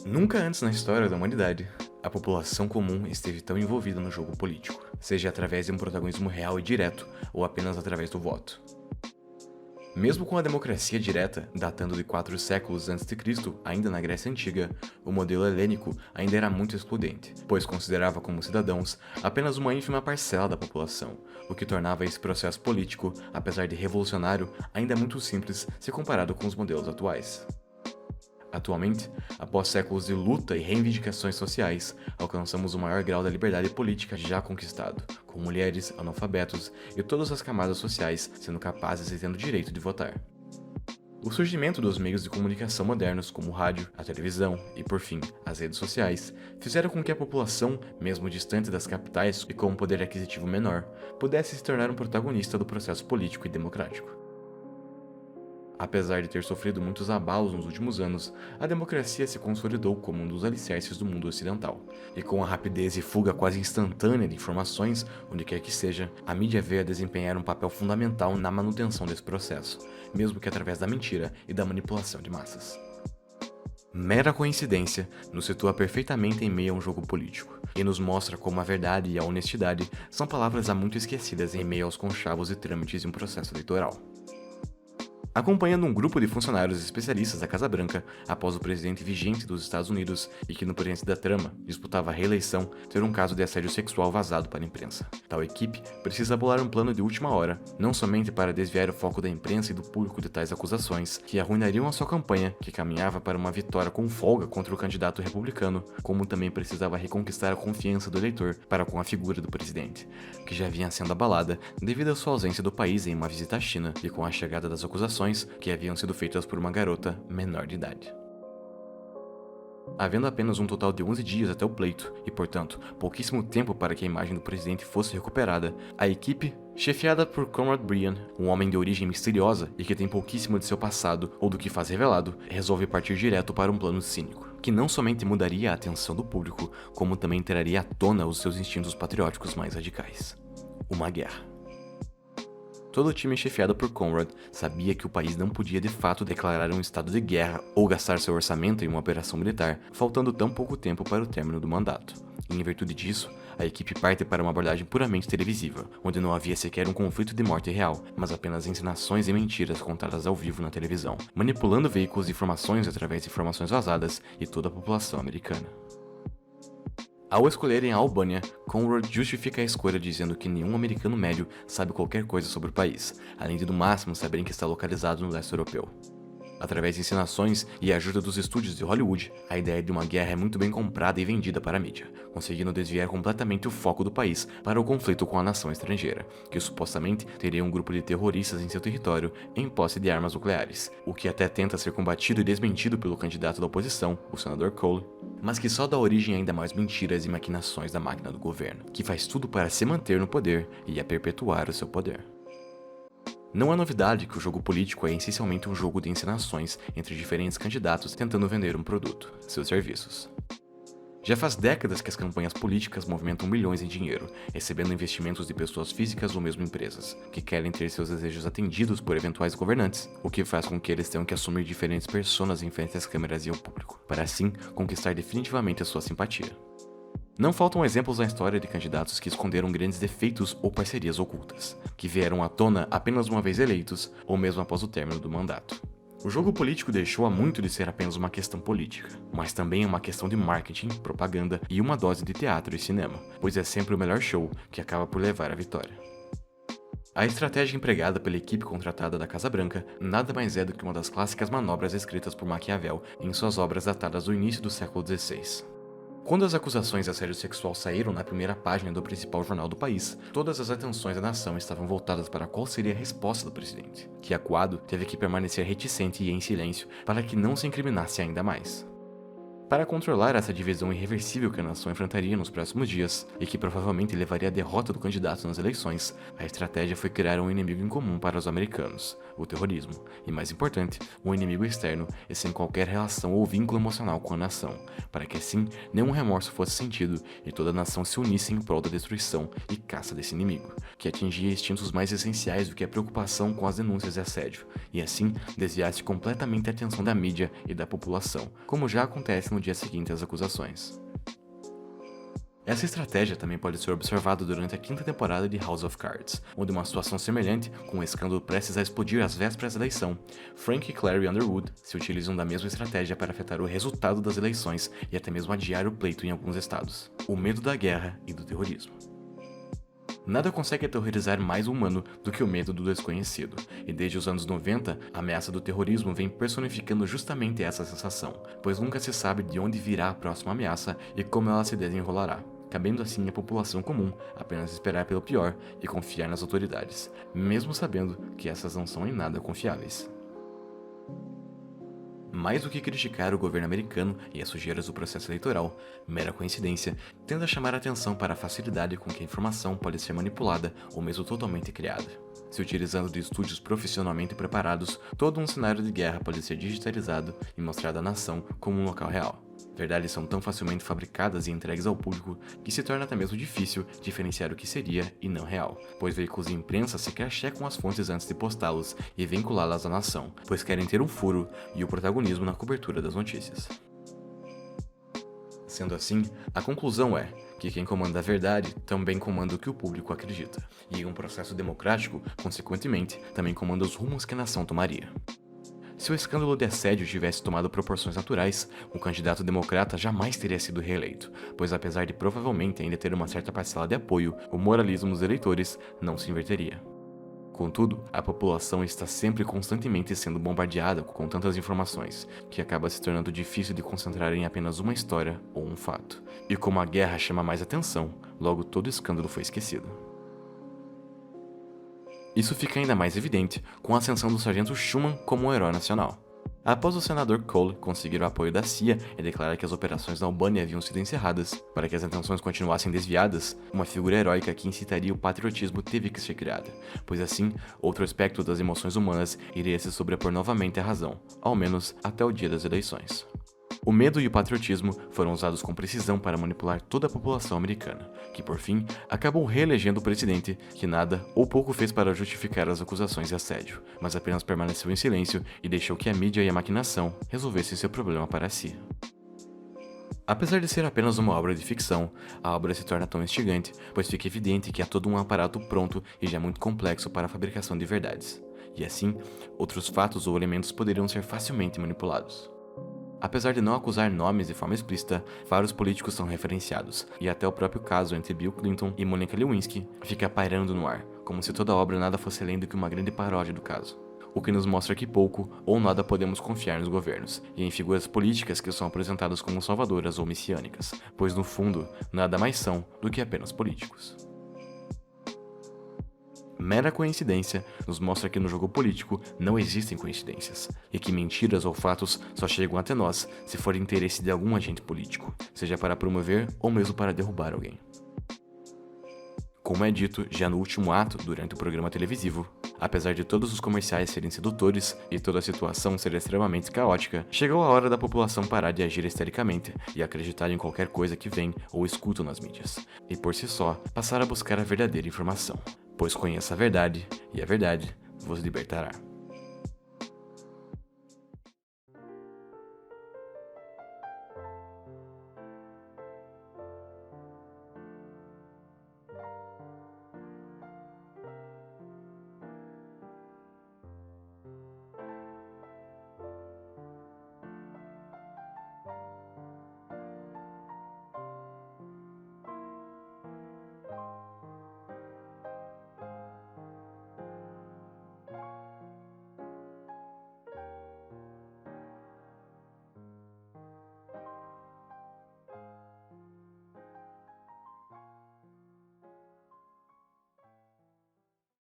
Nunca antes na história da humanidade, a população comum esteve tão envolvida no jogo político, seja através de um protagonismo real e direto ou apenas através do voto. Mesmo com a democracia direta, datando de 4 séculos antes de Cristo, ainda na Grécia Antiga, o modelo helênico ainda era muito excludente, pois considerava como cidadãos apenas uma ínfima parcela da população, o que tornava esse processo político, apesar de revolucionário, ainda muito simples se comparado com os modelos atuais. Atualmente, após séculos de luta e reivindicações sociais, alcançamos o maior grau da liberdade política já conquistado, com mulheres, analfabetos e todas as camadas sociais sendo capazes e tendo direito de votar. O surgimento dos meios de comunicação modernos, como o rádio, a televisão e, por fim, as redes sociais, fizeram com que a população, mesmo distante das capitais e com um poder aquisitivo menor, pudesse se tornar um protagonista do processo político e democrático. Apesar de ter sofrido muitos abalos nos últimos anos, a democracia se consolidou como um dos alicerces do mundo ocidental. E com a rapidez e fuga quase instantânea de informações, onde quer que seja, a mídia veio a desempenhar um papel fundamental na manutenção desse processo, mesmo que através da mentira e da manipulação de massas. Mera coincidência nos situa perfeitamente em meio a um jogo político, e nos mostra como a verdade e a honestidade são palavras há muito esquecidas em meio aos conchavos e trâmites de um processo eleitoral. Acompanhando um grupo de funcionários especialistas da Casa Branca, após o presidente vigente dos Estados Unidos e que no presente da trama disputava a reeleição ter um caso de assédio sexual vazado para a imprensa. Tal equipe precisa bolar um plano de última hora, não somente para desviar o foco da imprensa e do público de tais acusações, que arruinariam a sua campanha, que caminhava para uma vitória com folga contra o candidato republicano, como também precisava reconquistar a confiança do eleitor para com a figura do presidente, que já vinha sendo abalada devido à sua ausência do país em uma visita à China e com a chegada das acusações que haviam sido feitas por uma garota menor de idade. Havendo apenas um total de 11 dias até o pleito, e portanto, pouquíssimo tempo para que a imagem do presidente fosse recuperada, a equipe, chefiada por Conrad Brian, um homem de origem misteriosa e que tem pouquíssimo de seu passado ou do que faz revelado, resolve partir direto para um plano cínico, que não somente mudaria a atenção do público, como também traria à tona os seus instintos patrióticos mais radicais. Uma guerra. Todo o time chefiado por Conrad sabia que o país não podia de fato declarar um estado de guerra ou gastar seu orçamento em uma operação militar, faltando tão pouco tempo para o término do mandato. E em virtude disso, a equipe parte para uma abordagem puramente televisiva, onde não havia sequer um conflito de morte real, mas apenas encenações e mentiras contadas ao vivo na televisão, manipulando veículos de informações através de informações vazadas e toda a população americana. Ao escolherem a Albânia, Conrad justifica a escolha dizendo que nenhum americano médio sabe qualquer coisa sobre o país, além de no máximo saberem que está localizado no leste europeu. Através de encenações e a ajuda dos estúdios de Hollywood, a ideia de uma guerra é muito bem comprada e vendida para a mídia, conseguindo desviar completamente o foco do país para o conflito com a nação estrangeira, que supostamente teria um grupo de terroristas em seu território em posse de armas nucleares, o que até tenta ser combatido e desmentido pelo candidato da oposição, o senador Cole, mas que só dá origem a ainda mais mentiras e maquinações da máquina do governo, que faz tudo para se manter no poder e a perpetuar o seu poder. Não é novidade que o jogo político é essencialmente um jogo de encenações entre diferentes candidatos tentando vender um produto, seus serviços. Já faz décadas que as campanhas políticas movimentam milhões em dinheiro, recebendo investimentos de pessoas físicas ou mesmo empresas, que querem ter seus desejos atendidos por eventuais governantes, o que faz com que eles tenham que assumir diferentes personas em frente às câmeras e ao público, para assim conquistar definitivamente a sua simpatia. Não faltam exemplos na história de candidatos que esconderam grandes defeitos ou parcerias ocultas, que vieram à tona apenas uma vez eleitos ou mesmo após o término do mandato. O jogo político deixou há muito de ser apenas uma questão política, mas também é uma questão de marketing, propaganda e uma dose de teatro e cinema, pois é sempre o melhor show que acaba por levar à vitória. A estratégia empregada pela equipe contratada da Casa Branca nada mais é do que uma das clássicas manobras escritas por Maquiavel em suas obras datadas do início do século XVI. Quando as acusações de assédio sexual saíram na primeira página do principal jornal do país, todas as atenções da nação estavam voltadas para qual seria a resposta do presidente, que acuado teve que permanecer reticente e em silêncio para que não se incriminasse ainda mais. Para controlar essa divisão irreversível que a nação enfrentaria nos próximos dias, e que provavelmente levaria à derrota do candidato nas eleições, a estratégia foi criar um inimigo em comum para os americanos, o terrorismo, e mais importante, um inimigo externo e sem qualquer relação ou vínculo emocional com a nação, para que assim nenhum remorso fosse sentido e toda a nação se unisse em prol da destruição e caça desse inimigo, que atingia instintos mais essenciais do que a preocupação com as denúncias de assédio, e assim desviasse completamente a atenção da mídia e da população, como já acontece no no dia seguinte às acusações. Essa estratégia também pode ser observada durante a 5ª temporada de House of Cards, onde uma situação semelhante, com um escândalo prestes a explodir às vésperas da eleição, Frank e Clary Underwood se utilizam da mesma estratégia para afetar o resultado das eleições e até mesmo adiar o pleito em alguns estados. O medo da guerra e do terrorismo. Nada consegue aterrorizar mais o humano do que o medo do desconhecido, e desde os anos 90, a ameaça do terrorismo vem personificando justamente essa sensação, pois nunca se sabe de onde virá a próxima ameaça e como ela se desenrolará, cabendo assim à população comum apenas esperar pelo pior e confiar nas autoridades, mesmo sabendo que essas não são em nada confiáveis. Mais do que criticar o governo americano e as sujeiras do processo eleitoral, mera coincidência, tende a chamar a atenção para a facilidade com que a informação pode ser manipulada ou mesmo totalmente criada. Se utilizando de estúdios profissionalmente preparados, todo um cenário de guerra pode ser digitalizado e mostrado à nação como um local real. Verdades são tão facilmente fabricadas e entregues ao público que se torna até mesmo difícil diferenciar o que seria e não real, pois veículos de imprensa sequer checam as fontes antes de postá-los e vinculá-las à nação, pois querem ter um furo e o protagonismo na cobertura das notícias. Sendo assim, a conclusão é que quem comanda a verdade também comanda o que o público acredita, e em um processo democrático, consequentemente, também comanda os rumos que a nação tomaria. Se o escândalo de assédio tivesse tomado proporções naturais, o candidato democrata jamais teria sido reeleito, pois apesar de provavelmente ainda ter uma certa parcela de apoio, o moralismo dos eleitores não se inverteria. Contudo, a população está sempre constantemente sendo bombardeada com tantas informações, que acaba se tornando difícil de concentrar em apenas uma história ou um fato. E como a guerra chama mais atenção, logo todo escândalo foi esquecido. Isso fica ainda mais evidente com a ascensão do Sargento Schumann como um herói nacional. Após o senador Cole conseguir o apoio da CIA e declarar que as operações na Albânia haviam sido encerradas, para que as atenções continuassem desviadas, uma figura heróica que incitaria o patriotismo teve que ser criada, pois assim, outro aspecto das emoções humanas iria se sobrepor novamente à razão, ao menos até o dia das eleições. O medo e o patriotismo foram usados com precisão para manipular toda a população americana, que por fim acabou reelegendo o presidente que nada ou pouco fez para justificar as acusações de assédio, mas apenas permaneceu em silêncio e deixou que a mídia e a maquinação resolvessem seu problema para si. Apesar de ser apenas uma obra de ficção, a obra se torna tão instigante, pois fica evidente que há todo um aparato pronto e já muito complexo para a fabricação de verdades, e assim, outros fatos ou elementos poderiam ser facilmente manipulados. Apesar de não acusar nomes de forma explícita, vários políticos são referenciados, e até o próprio caso entre Bill Clinton e Monica Lewinsky fica pairando no ar, como se toda a obra nada fosse além do que uma grande paródia do caso. O que nos mostra que pouco ou nada podemos confiar nos governos, e em figuras políticas que são apresentadas como salvadoras ou messiânicas, pois no fundo, nada mais são do que apenas políticos. Mera coincidência nos mostra que no jogo político não existem coincidências, e que mentiras ou fatos só chegam até nós se for interesse de algum agente político, seja para promover ou mesmo para derrubar alguém. Como é dito já no último ato durante o programa televisivo, apesar de todos os comerciais serem sedutores e toda a situação ser extremamente caótica, chegou a hora da população parar de agir histericamente e acreditar em qualquer coisa que vem ou escutam nas mídias, e por si só passar a buscar a verdadeira informação. Pois conheça a verdade, e a verdade vos libertará.